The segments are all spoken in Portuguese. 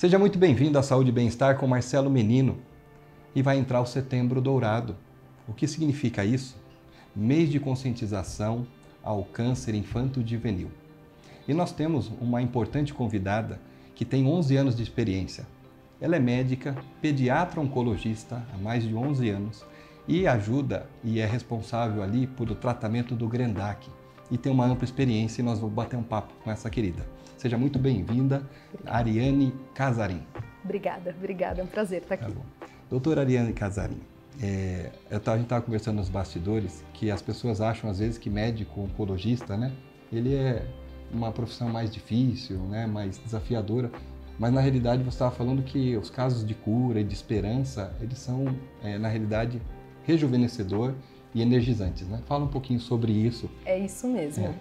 Seja muito bem-vindo à Saúde e Bem-Estar com Marcelo Menino. E vai entrar o Setembro Dourado. O que significa isso? Mês de conscientização ao câncer infanto-juvenil. E nós temos uma importante convidada que tem 11 anos de experiência. Ela é médica, pediatra oncologista há mais de 11 anos e ajuda e é responsável ali por o tratamento do Grendac. E tem uma ampla experiência e nós vamos bater um papo com essa querida. Seja muito bem-vinda, Ariane Casarim. Obrigada, é um prazer estar aqui. Tá bom. Doutora Ariane Casarim, a gente estava conversando nos bastidores que as pessoas acham às vezes que médico oncologista, né, ele é uma profissão mais difícil, né, mais desafiadora, mas na realidade você estava falando que os casos de cura e de esperança, eles são, na realidade, rejuvenescedor e energizantes, né? Fala um pouquinho sobre isso. É isso mesmo.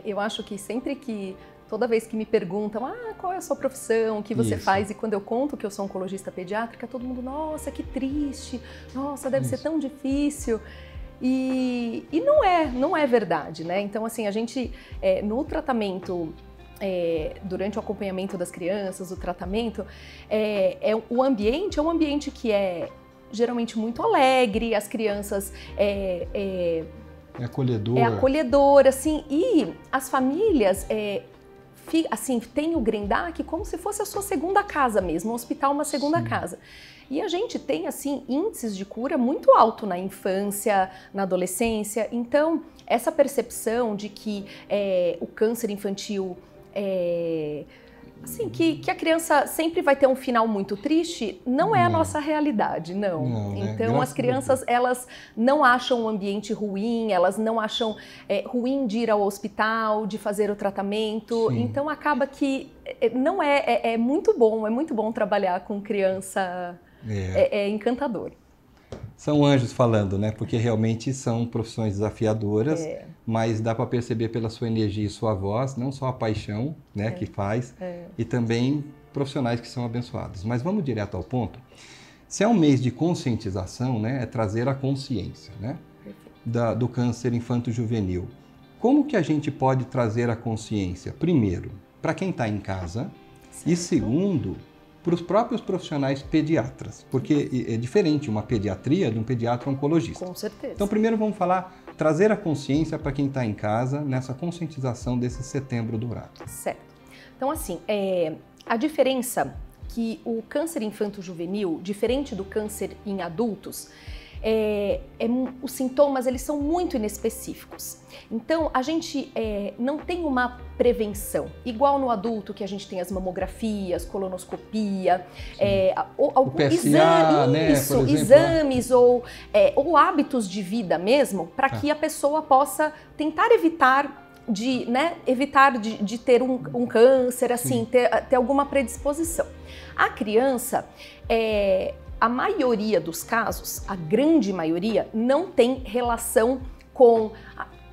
Eu acho que toda vez que me perguntam, qual é a sua profissão, o que você faz, e quando eu conto que eu sou oncologista pediátrica, todo mundo, nossa, que triste, nossa, deve ser tão difícil. E não é verdade, né? Então, assim, a gente, no tratamento, durante o acompanhamento das crianças, o tratamento, o ambiente é um ambiente que é geralmente muito alegre, as crianças É acolhedor. É acolhedor, assim, e as famílias assim, tem o Grendac como se fosse a sua segunda casa mesmo, o hospital uma segunda casa. E a gente tem, assim, índices de cura muito alto na infância, na adolescência. Então, essa percepção de que o câncer infantil assim, que a criança sempre vai ter um final muito triste, não é a nossa realidade, não. Então, as crianças, elas não acham o ambiente ruim, elas não acham ruim de ir ao hospital, de fazer o tratamento. Sim. Então, acaba que não é muito bom trabalhar com criança, é encantador. São anjos falando, né? Porque realmente são profissões desafiadoras, mas dá para perceber pela sua energia e sua voz, não só a paixão, né, que faz, e também profissionais que são abençoados. Mas vamos direto ao ponto. Se é um mês de conscientização, né, é trazer a consciência, né, do câncer infanto-juvenil. Como que a gente pode trazer a consciência? Primeiro, para quem está em casa, e segundo, para os próprios profissionais pediatras, porque é diferente uma pediatria de um pediatra oncologista. Com certeza. Então, primeiro vamos trazer a consciência para quem está em casa nessa conscientização desse Setembro Dourado. Certo. Então, assim, a diferença que o câncer infanto-juvenil, diferente do câncer em adultos, os sintomas, eles são muito inespecíficos. Então, a gente não tem uma prevenção, igual no adulto, que a gente tem as mamografias, colonoscopia, algum exame, né, por exemplo, exames ou hábitos de vida mesmo, para que a pessoa possa tentar evitar de ter um câncer, assim, ter alguma predisposição. A criança, a maioria dos casos, a grande maioria, não tem relação com...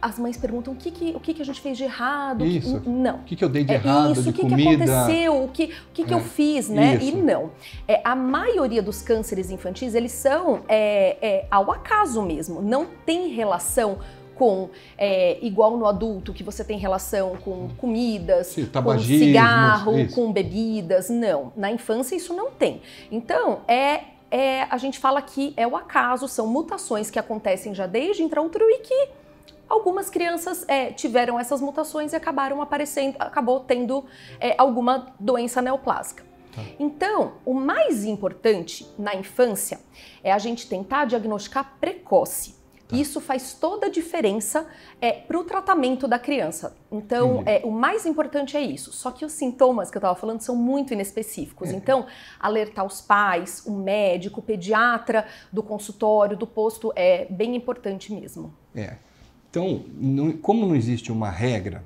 As mães perguntam o que a gente fez de errado. Isso. Não. O que eu dei de errado, isso, de que comida. Que aconteceu, o que eu fiz, né? Isso. E não. A maioria dos cânceres infantis, eles são ao acaso mesmo. Não tem relação com, igual no adulto, que você tem relação com comidas, com cigarro, com bebidas. Não. Na infância isso não tem. Então, a gente fala que é o acaso, são mutações que acontecem já desde intraútero e que algumas crianças tiveram essas mutações e acabou tendo alguma doença neoplásica. Então, o mais importante na infância é a gente tentar diagnosticar precoce. Isso faz toda a diferença para o tratamento da criança. Então, o mais importante é isso. Só que os sintomas que eu estava falando são muito inespecíficos. Então, alertar os pais, o médico, o pediatra do consultório, do posto, é bem importante mesmo. Então, como não existe uma regra,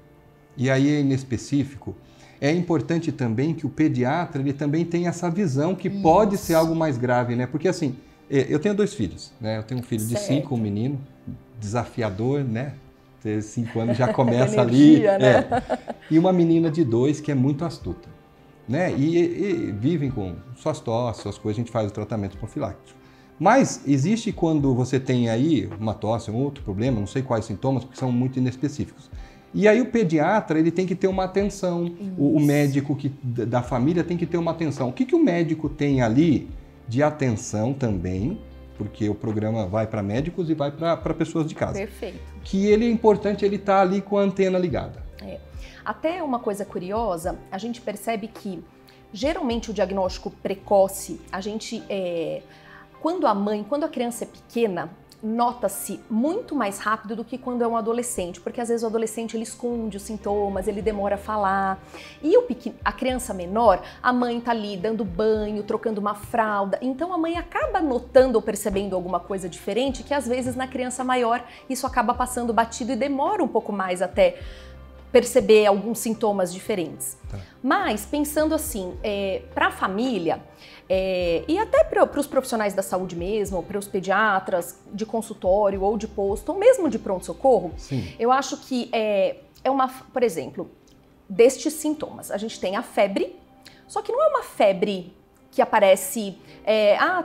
e aí é inespecífico, é importante também que o pediatra ele também tenha essa visão que pode ser algo mais grave, né? Porque assim, eu tenho 2 filhos, né? Eu tenho um filho de 5, um menino, desafiador, né? 5 anos já começa energia, ali. Né? E uma menina de 2 que é muito astuta, né? E vivem com suas tosses, suas coisas, a gente faz o tratamento profilático. Mas existe quando você tem aí uma tosse, um outro problema, não sei quais sintomas, porque são muito inespecíficos. E aí o pediatra, ele tem que ter uma atenção, o médico da família tem que ter uma atenção. O que o médico tem ali de atenção também, porque o programa vai para médicos e vai para pessoas de casa. Perfeito. Que ele é importante ele estar ali com a antena ligada. Até uma coisa curiosa, a gente percebe que geralmente o diagnóstico precoce, a gente, quando a criança é pequena, nota-se muito mais rápido do que quando é um adolescente, porque às vezes o adolescente ele esconde os sintomas, ele demora a falar. E a criança menor, a mãe tá ali dando banho, trocando uma fralda, então a mãe acaba notando ou percebendo alguma coisa diferente que às vezes na criança maior isso acaba passando batido e demora um pouco mais até perceber alguns sintomas diferentes. Tá. Mas pensando assim, para a família, e até para os profissionais da saúde mesmo, para os pediatras de consultório ou de posto, ou mesmo de pronto-socorro, eu acho que por exemplo, destes sintomas, a gente tem a febre, só que não é uma febre que aparece,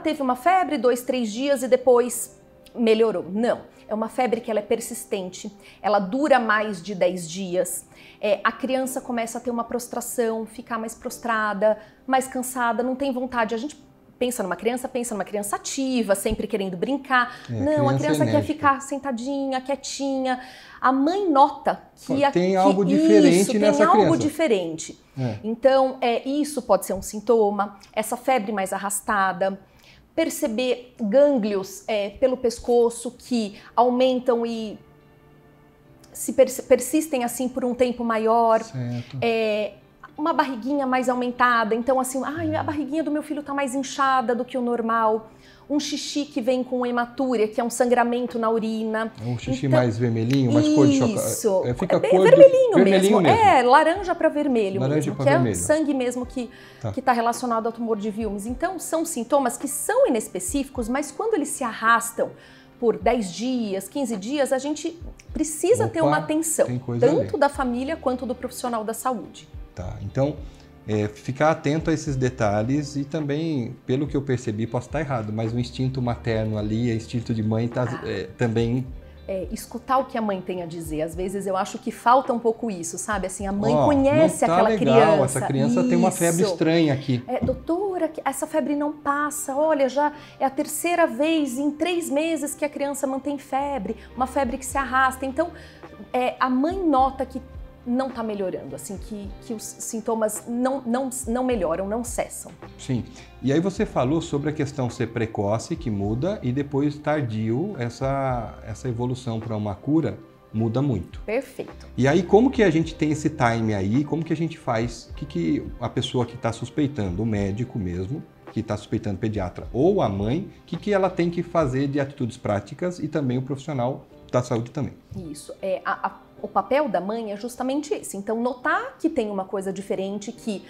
teve uma febre, 2, 3 dias e depois melhorou. Não, é uma febre que ela é persistente, ela dura mais de 10 dias, a criança começa a ter uma prostração, ficar mais prostrada, mais cansada, não tem vontade. A gente pensa numa criança ativa, sempre querendo brincar. Não, a criança quer ficar sentadinha, quietinha. A mãe nota que tem algo diferente nessa criança. Tem algo diferente. Então, isso pode ser um sintoma, essa febre mais arrastada. Perceber gânglios pelo pescoço que aumentam e se persistem assim por um tempo maior. Certo. Uma barriguinha mais aumentada, então assim, a barriguinha do meu filho tá mais inchada do que o normal. Um xixi que vem com hematúria, que é um sangramento na urina. Um xixi mais vermelhinho, mais cor de chocolate. Isso, vermelhinho mesmo. Laranja para vermelho mesmo, que é o sangue mesmo que tá relacionado ao tumor de Wilms. Então, são sintomas que são inespecíficos, mas quando eles se arrastam por 10 dias, 15 dias, a gente precisa ter uma atenção, tanto da família quanto do profissional da saúde. Tá, então ficar atento a esses detalhes e também, pelo que eu percebi, posso estar errado, mas o instinto materno ali, o instinto de mãe também... escutar o que a mãe tem a dizer. Às vezes eu acho que falta um pouco isso, sabe? Assim, a mãe conhece aquela criança. Essa criança tem uma febre estranha aqui. Doutora, essa febre não passa. Olha, já é a 3ª vez em 3 meses que a criança mantém febre, uma febre que se arrasta. Então, a mãe nota que não está melhorando, assim, que os sintomas não melhoram, não cessam. Sim. E aí você falou sobre a questão ser precoce, que muda, e depois tardio, essa evolução para uma cura muda muito. Perfeito. E aí como que a gente tem esse time aí, como que a gente faz, que a pessoa que está suspeitando, o médico mesmo, que está suspeitando pediatra, ou a mãe, que ela tem que fazer de atitudes práticas e também o profissional da saúde também. Isso. O papel da mãe é justamente esse. Então, notar que tem uma coisa diferente, que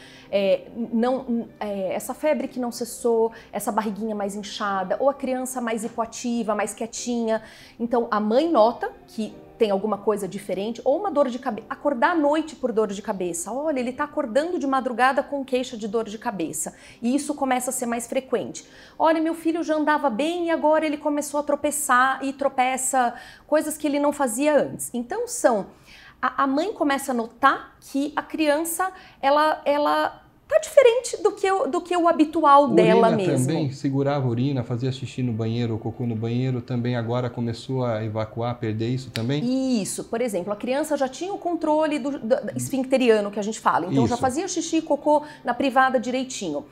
essa febre que não cessou, essa barriguinha mais inchada, ou a criança mais hipoativa, mais quietinha. Então, a mãe nota que tem alguma coisa diferente, ou uma dor de cabeça, acordar à noite por dor de cabeça. Olha, ele está acordando de madrugada com queixa de dor de cabeça. E isso começa a ser mais frequente. Olha, meu filho já andava bem e agora ele começou a tropeçar e tropeça, coisas que ele não fazia antes. Então a mãe começa a notar que a criança, ela tá diferente do que o habitual dela mesmo. Urina também, segurava a urina, fazia xixi no banheiro ou cocô no banheiro, também agora começou a evacuar, perder isso também? Isso, por exemplo, a criança já tinha o controle do esfincteriano que a gente fala, então já fazia xixi e cocô na privada direitinho.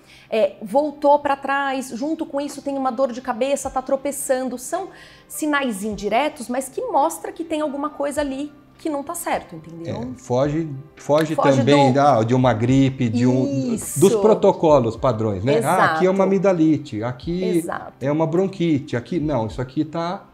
Voltou para trás, junto com isso tem uma dor de cabeça, tá tropeçando, são sinais indiretos, mas que mostra que tem alguma coisa ali que não tá certo, entendeu? Foge também de uma gripe, dos protocolos padrões, né? Exato. Aqui é uma amidalite, aqui é uma bronquite, aqui não, isso aqui tá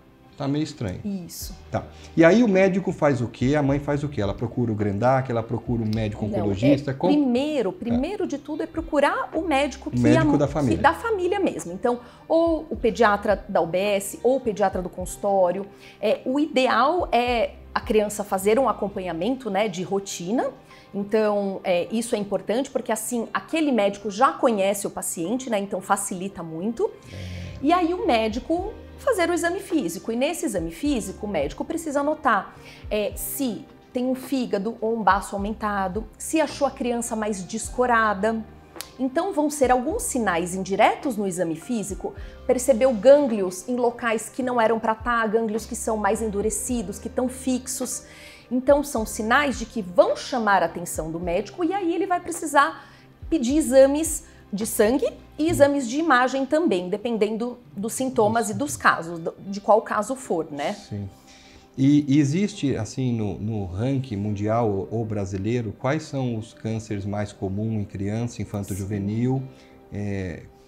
meio estranho. Isso. Tá. E aí o médico faz o quê? A mãe faz o quê? Ela procura o Grendac, ela procura o médico oncologista? Primeiro de tudo é procurar o médico da família. Da família mesmo. Então, ou o pediatra da UBS, ou o pediatra do consultório. O ideal é a criança fazer um acompanhamento, né, de rotina. Então, isso é importante porque assim, aquele médico já conhece o paciente, né, então facilita muito. E aí o médico fazer o exame físico. E nesse exame físico, o médico precisa notar se tem um fígado ou um baço aumentado, se achou a criança mais descorada. Então vão ser alguns sinais indiretos no exame físico, percebeu gânglios em locais que não eram para estar, gânglios que são mais endurecidos, que estão fixos. Então são sinais de que vão chamar a atenção do médico e aí ele vai precisar pedir exames de sangue e exames de imagem também, dependendo dos sintomas e dos casos, de qual caso for, né? Sim. E existe, assim, no ranking mundial ou brasileiro, quais são os cânceres mais comuns em criança, infanto-juvenil?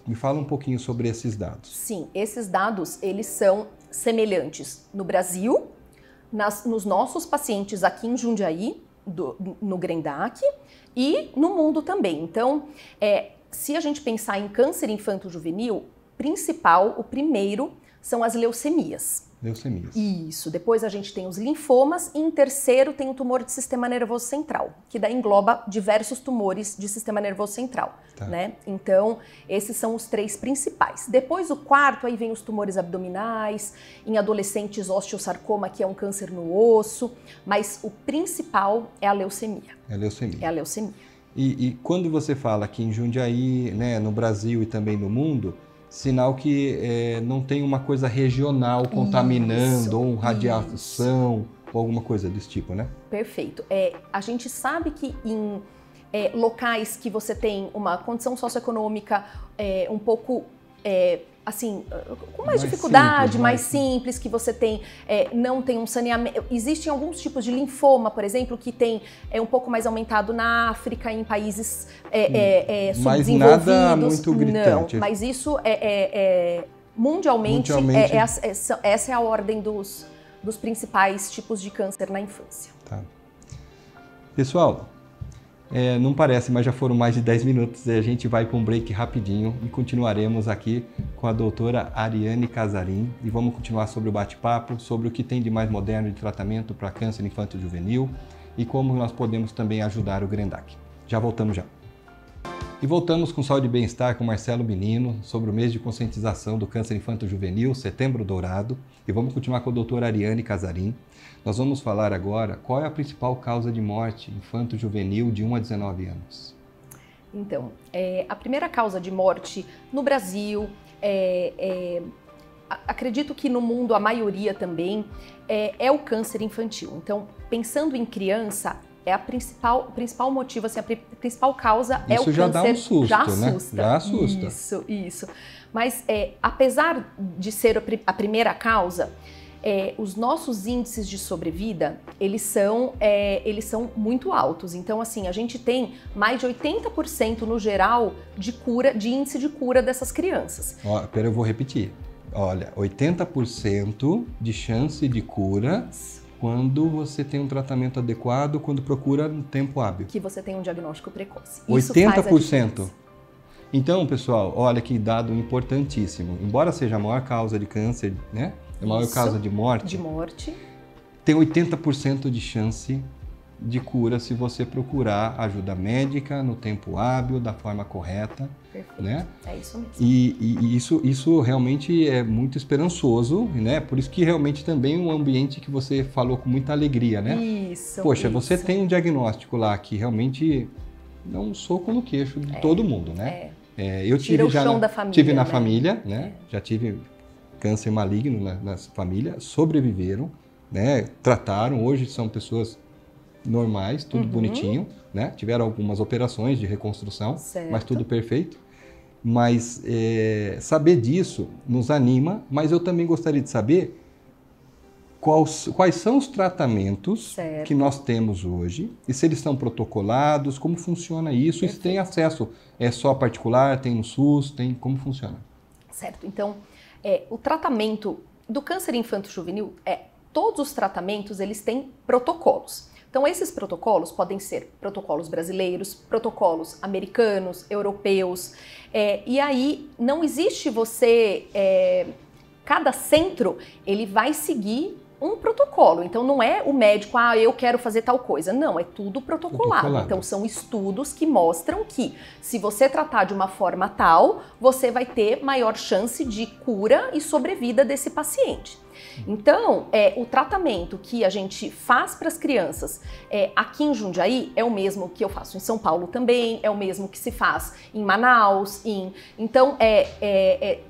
Me fala um pouquinho sobre esses dados. Sim, esses dados, eles são semelhantes no Brasil, nos nossos pacientes aqui em Jundiaí, no Grendac, e no mundo também. Então, se a gente pensar em câncer infanto-juvenil, o primeiro são as leucemias. Leucemias. Isso. Depois a gente tem os linfomas e em terceiro tem o tumor de sistema nervoso central, que daí engloba diversos tumores de sistema nervoso central, né? Então, esses são os 3 principais. Depois o quarto, aí vem os tumores abdominais, em adolescentes osteosarcoma, que é um câncer no osso, mas o principal é a leucemia. É a leucemia. É a leucemia. E quando você fala que em Jundiaí, né, no Brasil e também no mundo, sinal que não tem uma coisa regional contaminando, ou radiação, ou alguma coisa desse tipo, né? Perfeito. A gente sabe que em locais que você tem uma condição socioeconômica um pouco, assim, com mais dificuldade, simples, mais simples, que você tem, não tem um saneamento. Existem alguns tipos de linfoma, por exemplo, que tem um pouco mais aumentado na África, em países subdesenvolvidos. Mas nada muito gritante. Não, mas isso mundialmente essa é a ordem dos principais tipos de câncer na infância. Tá. Pessoal, não parece, mas já foram mais de 10 minutos e a gente vai para um break rapidinho e continuaremos aqui com a doutora Ariane Casarim e vamos continuar sobre o bate-papo, sobre o que tem de mais moderno de tratamento para câncer infanto-juvenil e como nós podemos também ajudar o Grendac. Já voltamos já. E voltamos com Saúde e Bem-Estar com Marcelo Menino sobre o mês de conscientização do câncer infanto-juvenil, Setembro Dourado, e vamos continuar com a doutora Ariane Casarim. Nós vamos falar agora qual é a principal causa de morte infanto-juvenil de 1 a 19 anos. Então, a primeira causa de morte no Brasil, acredito que no mundo a maioria também, é o câncer infantil. Então, pensando em criança, o principal motivo, assim, a principal causa é o câncer. Isso já dá um susto, já né? assusta. Já assusta. Isso. Mas, apesar de ser a primeira causa, os nossos índices de sobrevida, eles são muito altos. Então, assim, a gente tem mais de 80% no geral de índice de cura dessas crianças. Eu vou repetir. Olha, 80% de chance de cura quando você tem um tratamento adequado, quando procura no tempo hábil. Que você tem um diagnóstico precoce. 80%. Então, pessoal, olha que dado importantíssimo. Embora seja a maior causa de câncer, né? A maior causa de morte. Tem 80% de chance de cura se você procurar ajuda médica no tempo hábil, da forma correta. Perfeito. Né? É isso mesmo. E isso realmente é muito esperançoso, né? Por isso que realmente também um ambiente que você falou com muita alegria, né? Isso. Poxa, você tem um diagnóstico lá que realmente dá um soco no queixo de todo mundo, né? Eu tive tive na família, né? Já tive câncer maligno na família, sobreviveram, né? Trataram, hoje são pessoas normais, tudo bonitinho, né? Tiveram algumas operações de reconstrução, mas tudo perfeito. Mas saber disso nos anima, mas eu também gostaria de saber quais são os tratamentos que nós temos hoje e se eles são protocolados, como funciona isso, e se tem acesso, é só particular, tem no SUS, como funciona? Certo, então o tratamento do câncer infanto-juvenil, todos os tratamentos eles têm protocolos. Então, esses protocolos podem ser protocolos brasileiros, protocolos americanos, europeus, e aí não existe cada centro, ele vai seguir um protocolo. Então não é o médico, eu quero fazer tal coisa. Não, é tudo protocolado. Então são estudos que mostram que se você tratar de uma forma tal, você vai ter maior chance de cura e sobrevida desse paciente. Então, o tratamento que a gente faz para as crianças aqui em Jundiaí é o mesmo que eu faço em São Paulo também, é o mesmo que se faz em Manaus. Então,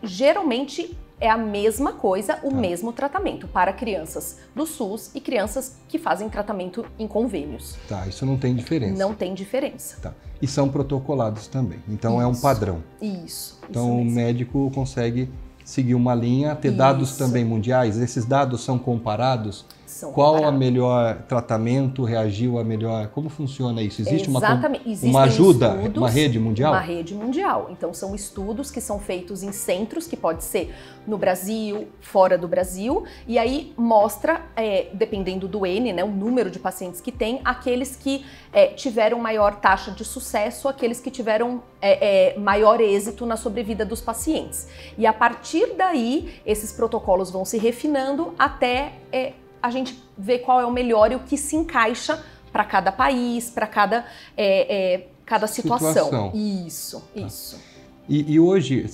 geralmente é a mesma coisa, o mesmo tratamento para crianças do SUS e crianças que fazem tratamento em convênios. Tá, isso não tem diferença. Não tem diferença. Tá. E são protocolados também, então é um padrão. Isso. Então o médico consegue seguir uma linha, ter dados também mundiais, esses dados são comparados? Qual o melhor tratamento reagiu a melhor? Como funciona isso? Existe uma ajuda, estudos, uma rede mundial? Uma rede mundial. Então são estudos que são feitos em centros, que pode ser no Brasil, fora do Brasil, e aí mostra, dependendo do N, né, o número de pacientes que tem, aqueles que tiveram maior taxa de sucesso, aqueles que tiveram maior êxito na sobrevida dos pacientes. E a partir daí, esses protocolos vão se refinando até a gente ver qual é o melhor e o que se encaixa para cada país, para cada situação. Isso. E hoje,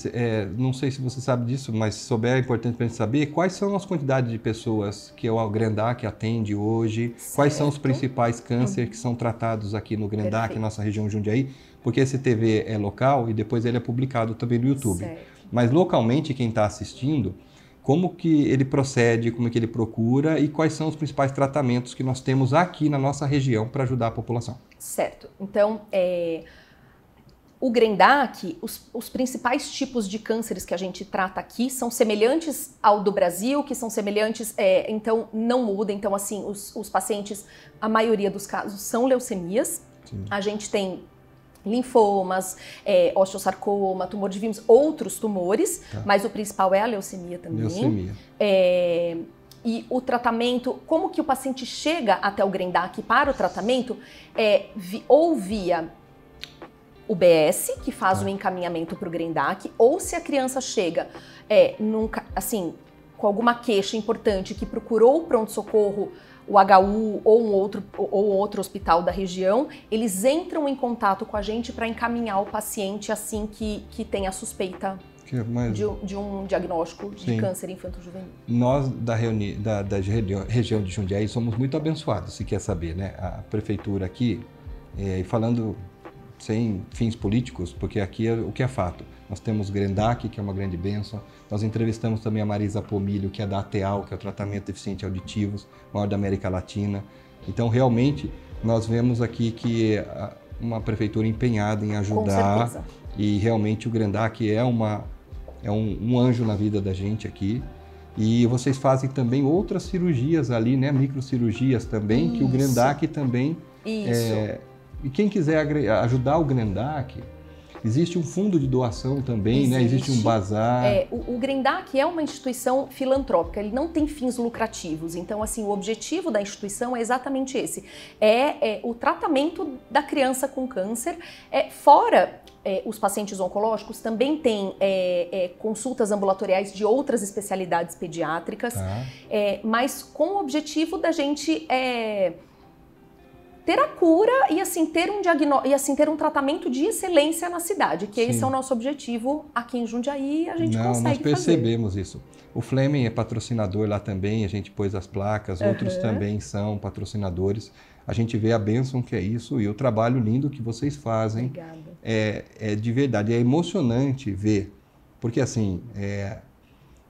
não sei se você sabe disso, mas se souber, é importante para a gente saber quais são as quantidades de pessoas que o Grendac atende hoje, quais são os principais cânceres que são tratados aqui no Grendac, nossa região Jundiaí, porque esse TV é local e depois ele é publicado também no YouTube. Certo. Mas localmente, quem está assistindo, como que ele procede, como que ele procura e quais são os principais tratamentos que nós temos aqui na nossa região para ajudar a população? Certo. Então, o Grendac, os principais tipos de cânceres que a gente trata aqui são semelhantes ao do Brasil, que são semelhantes, então não muda. Então, assim, os pacientes, a maioria dos casos são leucemias. Sim. A gente tem linfomas, osteosarcoma, tumor de Wilms, outros tumores, mas o principal é a leucemia também. Leucemia. E o tratamento, como que o paciente chega até o Grendac para o tratamento, ou via UBS, que faz o encaminhamento para o Grendac, ou se a criança chega com alguma queixa importante que procurou o pronto-socorro, o HU ou outro hospital da região, eles entram em contato com a gente para encaminhar o paciente assim que tem a suspeita de um diagnóstico de câncer infanto-juvenil. Nós da região de Jundiaí somos muito abençoados, se quer saber, né? A prefeitura aqui, e falando sem fins políticos, porque aqui o que é fato. Nós temos o Grendac, que é uma grande bênção. Nós entrevistamos também a Marisa Pomilho, que é da ATEAL, que é o tratamento de deficientes auditivos, maior da América Latina. Então, realmente, nós vemos aqui que é uma prefeitura empenhada em ajudar. Com certeza. E realmente o Grendac é um anjo na vida da gente aqui. E vocês fazem também outras cirurgias ali, né? Microcirurgias também, Isso. que o Grendac também... Isso. E quem quiser ajudar o Grendac, existe um fundo de doação também, né? Existe um bazar. O Grendac é uma instituição filantrópica, ele não tem fins lucrativos. Então, assim, o objetivo da instituição é exatamente esse. O tratamento da criança com câncer. Fora os pacientes oncológicos, também têm consultas ambulatoriais de outras especialidades pediátricas, mas com o objetivo da gente... ter a cura e assim ter um diagnóstico e assim ter um tratamento de excelência na cidade, que esse é o nosso objetivo aqui em Jundiaí, a gente consegue nós percebemos isso. O Fleming é patrocinador lá também, a gente pôs as placas, outros também são patrocinadores. A gente vê a bênção que é isso e o trabalho lindo que vocês fazem. Obrigada. É de verdade, é emocionante ver, porque assim,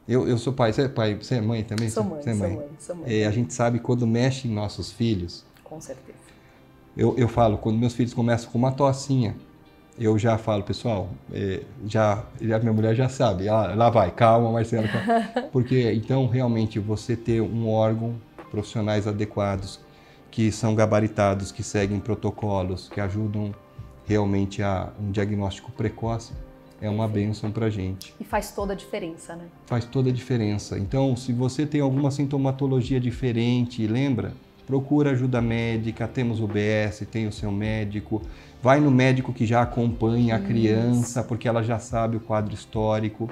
eu sou pai, você é mãe também? Sou mãe. A gente sabe quando mexe em nossos filhos. Com certeza. Eu falo, quando meus filhos começam com uma tossinha, eu já falo, pessoal, minha mulher já sabe, lá vai, calma, Marcelo, calma. Porque, então, realmente, você ter um órgão, profissionais adequados, que são gabaritados, que seguem protocolos, que ajudam realmente a um diagnóstico precoce, é uma bênção pra gente. E faz toda a diferença, né? Faz toda a diferença. Então, se você tem alguma sintomatologia diferente, lembra? Procura ajuda médica, temos o UBS, tem o seu médico, vai no médico que já acompanha a criança, porque ela já sabe o quadro histórico,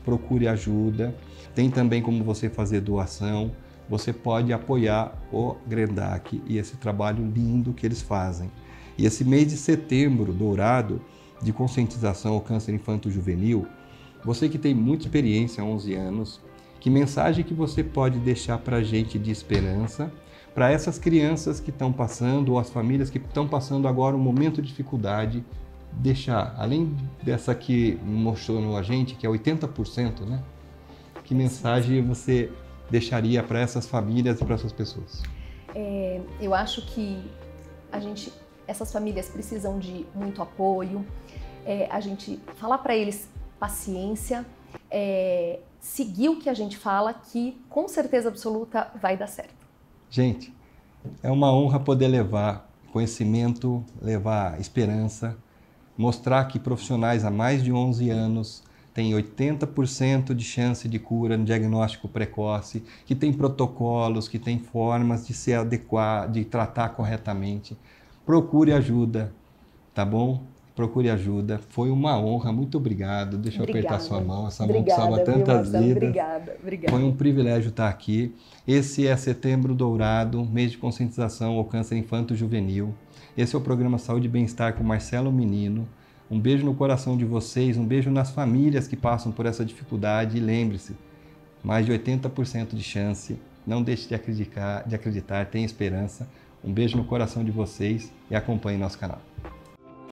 procure ajuda. Tem também como você fazer doação. você pode apoiar o Grendac e esse trabalho lindo que eles fazem. E esse mês de setembro dourado de conscientização ao câncer infanto-juvenil, você que tem muita experiência há 11 anos, que mensagem que você pode deixar para a gente de esperança, para essas crianças que estão passando, ou as famílias que estão passando agora um momento de dificuldade, deixar, além dessa que mostrou a gente, que é 80%, né? Que mensagem você deixaria para essas famílias e para essas pessoas? Eu acho que essas famílias precisam de muito apoio, a gente falar para eles paciência, seguir o que a gente fala, que com certeza absoluta vai dar certo. Gente, é uma honra poder levar conhecimento, levar esperança, mostrar que profissionais há mais de 11 anos têm 80% de chance de cura no diagnóstico precoce, que tem protocolos, que tem formas de se adequar, de tratar corretamente. Procure ajuda, tá bom? Procure ajuda. Foi uma honra, muito obrigado. Deixa eu apertar sua mão, essa mão que salva tantas vidas. Obrigada. Foi um privilégio estar aqui. Esse é Setembro Dourado, mês de conscientização ao câncer infanto-juvenil. Esse é o programa Saúde e Bem-Estar com Marcelo Menino. Um beijo no coração de vocês, um beijo nas famílias que passam por essa dificuldade. E lembre-se, mais de 80% de chance. Não deixe de acreditar, tenha esperança. Um beijo no coração de vocês e acompanhe nosso canal.